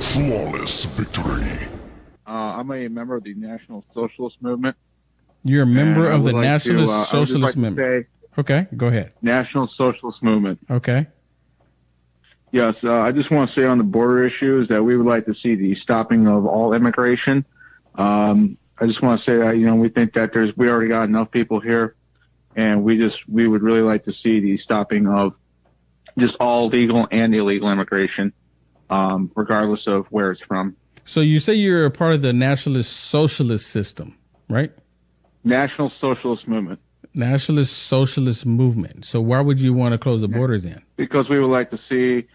Flawless victory. I'm a member of the National-Socialist movement. You're a member of the National-Socialist movement. Okay, go ahead. National-Socialist movement. Okay. Yes, I just want to say on the border issues that we would like to see the stopping of all immigration. I just want to say that, we think that we already got enough people here, and we would really like to see the stopping of just all legal and illegal immigration, regardless of where it's from. So you say you're a part of the National-Socialist system, right? National-Socialist movement. National-Socialist movement. So why would you want to close the borders then? Because we would like to see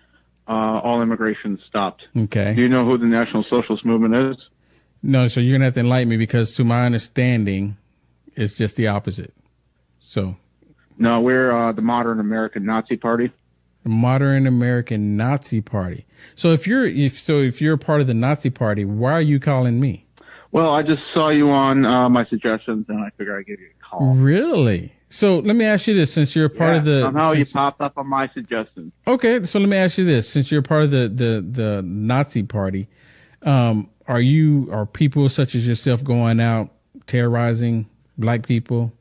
all immigration stopped. Okay. Do you know who the National-Socialist movement is? No, so you're going to have to enlighten me, because to my understanding, it's just the opposite. So. No, we're the Modern American Nazi Party. The Modern American Nazi Party. So if you're a part of the Nazi Party, why are you calling me? Well, I just saw you on my suggestions, and I figured I'd give you a call. Really? So let me ask you this, since you're a part of the... somehow you popped up on my suggestions. Okay, so let me ask you this. Since you're a part of the Nazi Party, are people such as yourself going out terrorizing black people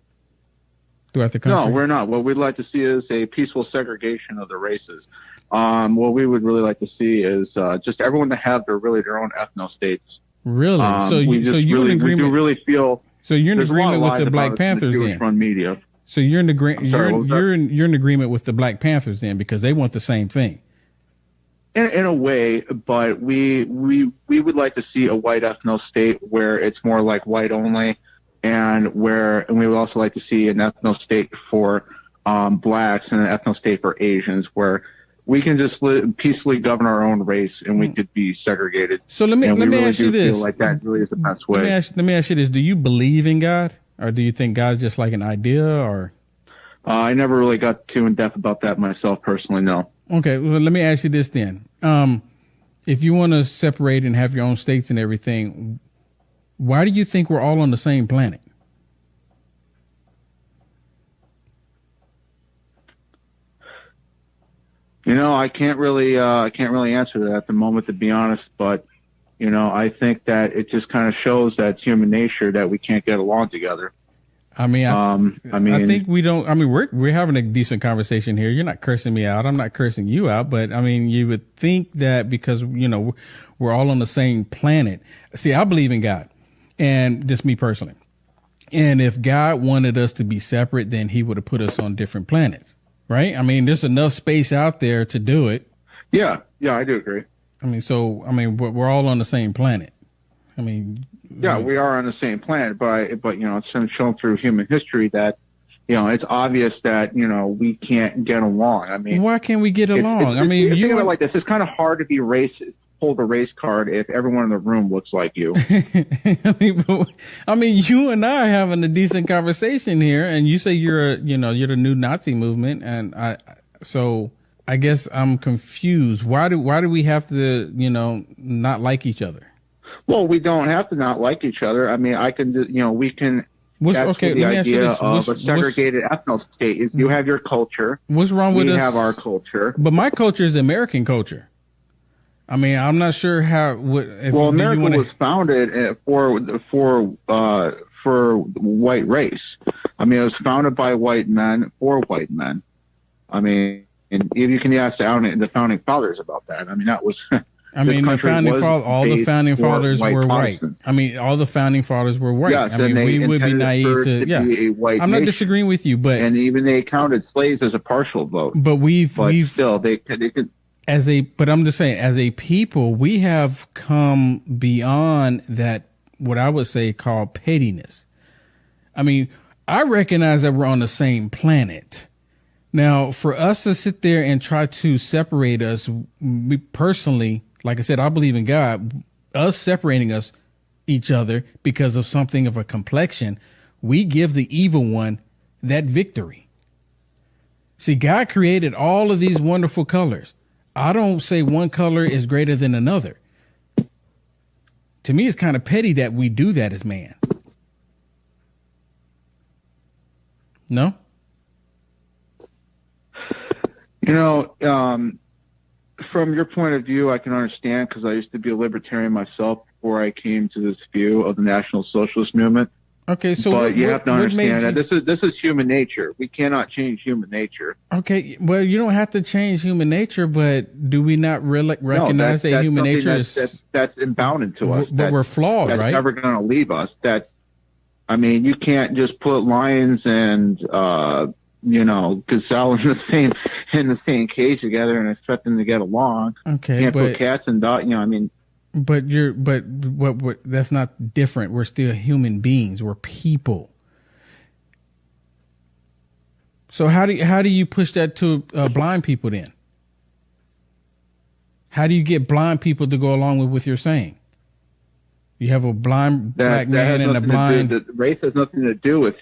throughout the country? No, we're not. What we'd like to see is a peaceful segregation of the races. What we would really like to see is just everyone to have their own ethno-states. Really? So you're in agreement? We do really feel... So you're in agreement with the Black Panthers then? Jewish-run media. So you're in agreement with the Black Panthers then, because they want the same thing. In a way, but we would like to see a white ethno state where it's more like white only, and we would also like to see an ethno state for blacks and an ethno state for Asians, where we can just peacefully govern our own race and we could be segregated. So let me ask you this. Feel like that really is the best way. Let me ask you this. Do you believe in God, or do you think God's just like an idea, or? I never really got too in depth about that myself personally, no. Okay. Well, let me ask you this then. If you want to separate and have your own states and everything, why do you think we're all on the same planet? I can't really answer that at the moment, to be honest. But, I think that it just kind of shows that it's human nature that we can't get along together. I think we don't. I mean, we're having a decent conversation here. You're not cursing me out. I'm not cursing you out. But I mean, you would think that because we're all on the same planet. See, I believe in God, and just me personally. And if God wanted us to be separate, then He would have put us on different planets. Right? I mean, there's enough space out there to do it. Yeah, I do agree. We're all on the same planet. We are on the same planet, but it's been shown through human history that, it's obvious that, we can't get along. Why can't we get along? Think of it like this. It's kind of hard to be racist. Hold a race card if everyone in the room looks like you. You and I are having a decent conversation here, and you say you're the new Nazi movement, and I guess I'm confused. Why do we have to not like each other? Well, we don't have to not like each other. I can just we can. That's the idea of a segregated ethno state. Is you have your culture. What's wrong with us? We have our culture, but my culture is American culture. I'm not sure how. America was founded for white race. It was founded by white men for white men. And if you can ask the founding fathers about that. That was. All the founding fathers were white. All the founding fathers were white. Yes, we would be naive to. Yeah, be a white I'm not nation. disagreeing with you, but even they counted slaves as a partial vote. But they could. But I'm just saying, as a people, we have come beyond that, what I would say called pettiness. I recognize that we're on the same planet. Now, for us to sit there and try to separate us, me personally, like I said, I believe in God, us separating each other because of something of a complexion, we give the evil one that victory. See, God created all of these wonderful colors. I don't say one color is greater than another. To me, it's kind of petty that we do that as man. No? You know, from your point of view, I can understand, because I used to be a libertarian myself before I came to this view of the National-Socialist movement. Okay, so but you have to understand that you... this is human nature. We cannot change human nature. Okay, well, you don't have to change human nature, but do we not really recognize that human nature is that's inbounded to us? But we're flawed, that's right? Never going to leave us. I mean, you can't just put lions and gazelle in the same cage together and expect them to get along. Okay, you can't put cats and dogs. I mean. But that's not different. We're still human beings. We're people. So how do you push that to blind people then? How do you get blind people to go along with what you're saying? You have a blind black man and a blind. Race has nothing to do with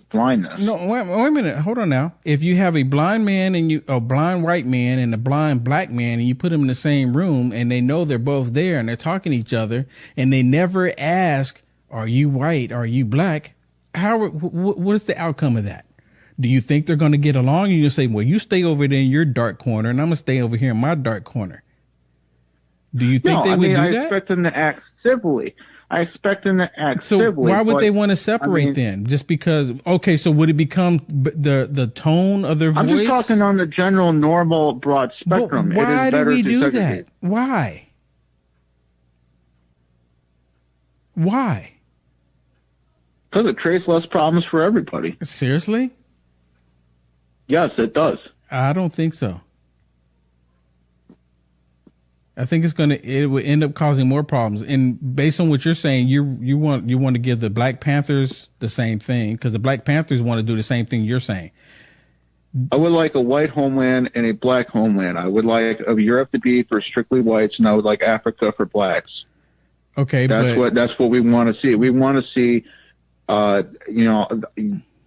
blindness. No, wait a minute. Hold on now. If you have a blind man and a blind white man and a blind black man, and you put them in the same room, and they know they're both there and they're talking to each other, and they never ask, "Are you white? Are you black?" What is the outcome of that? Do you think they're going to get along? And you say, "Well, you stay over there in your dark corner, and I'm gonna stay over here in my dark corner." Do you think they would do that? I expect them to act civilly. So why would they want to separate then? Just because? Okay, so would it become the tone of their voice? I'm just talking on the general, normal, broad spectrum. But why do we do that? Why? Why? Because it creates less problems for everybody. Seriously? Yes, it does. I don't think so. I think it would end up causing more problems. And based on what you're saying, you want to give the Black Panthers the same thing, because the Black Panthers want to do the same thing you're saying. I would like a white homeland and a black homeland. I would like Europe to be for strictly whites, and I would like Africa for blacks. Okay, that's what we want to see. We want to see,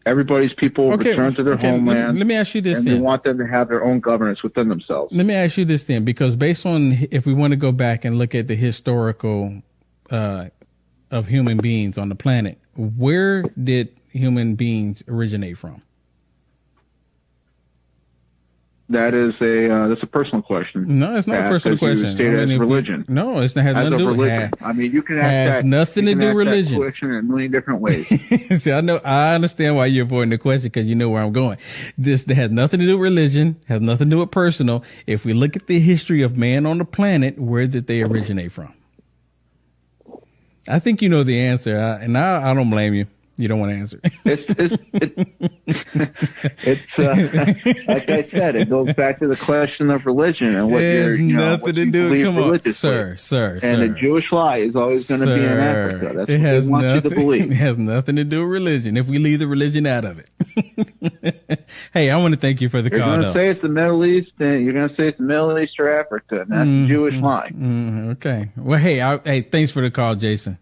everybody's people return to their homeland. Let me ask you this and then. We want them to have their own governance within themselves. Let me ask you this then, because based on, if we want to go back and look at the historical of human beings on the planet, where did human beings originate from? That's a personal question. No, it's not a personal question. Religion. No, it has nothing to do with religion. I mean, you can ask has that. Nothing to do with religion. Question in a million different ways. See, I understand why you're avoiding the question, because you know where I'm going. This has nothing to do with religion. Has nothing to do with personal. If we look at the history of man on the planet, where did they originate from? I think you know the answer, and I don't blame you. You don't want to answer. It's like I said, it goes back to the question of religion and what you're, nothing to do. Come on, sir. And the Jewish lie is always going to be in Africa. That's what they want you to believe. It has nothing to do with religion. If we leave the religion out of it. Hey, I want to thank you for the call. You're going to say it's the Middle East, and you're going to say it's the Middle East or Africa. And that's the Jewish lie. Okay. Well, hey, thanks for the call, Jason.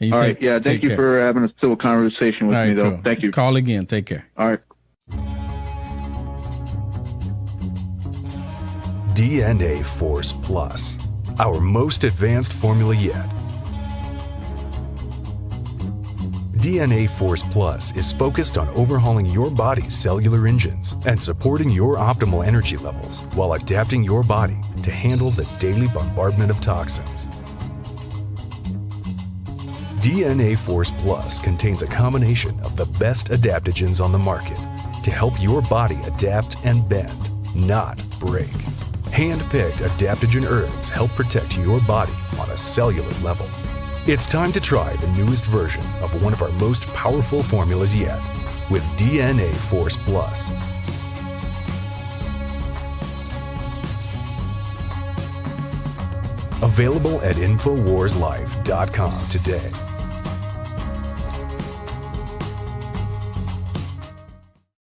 All right. Yeah. Thank you for having a civil conversation with me, though. Cool. Thank you. Call again. Take care. All right. DNA Force Plus, our most advanced formula yet. DNA Force Plus is focused on overhauling your body's cellular engines and supporting your optimal energy levels while adapting your body to handle the daily bombardment of toxins. DNA Force Plus contains a combination of the best adaptogens on the market to help your body adapt and bend, not break. Hand-picked adaptogen herbs help protect your body on a cellular level. It's time to try the newest version of one of our most powerful formulas yet with DNA Force Plus. Available at InfoWarsLife.com today.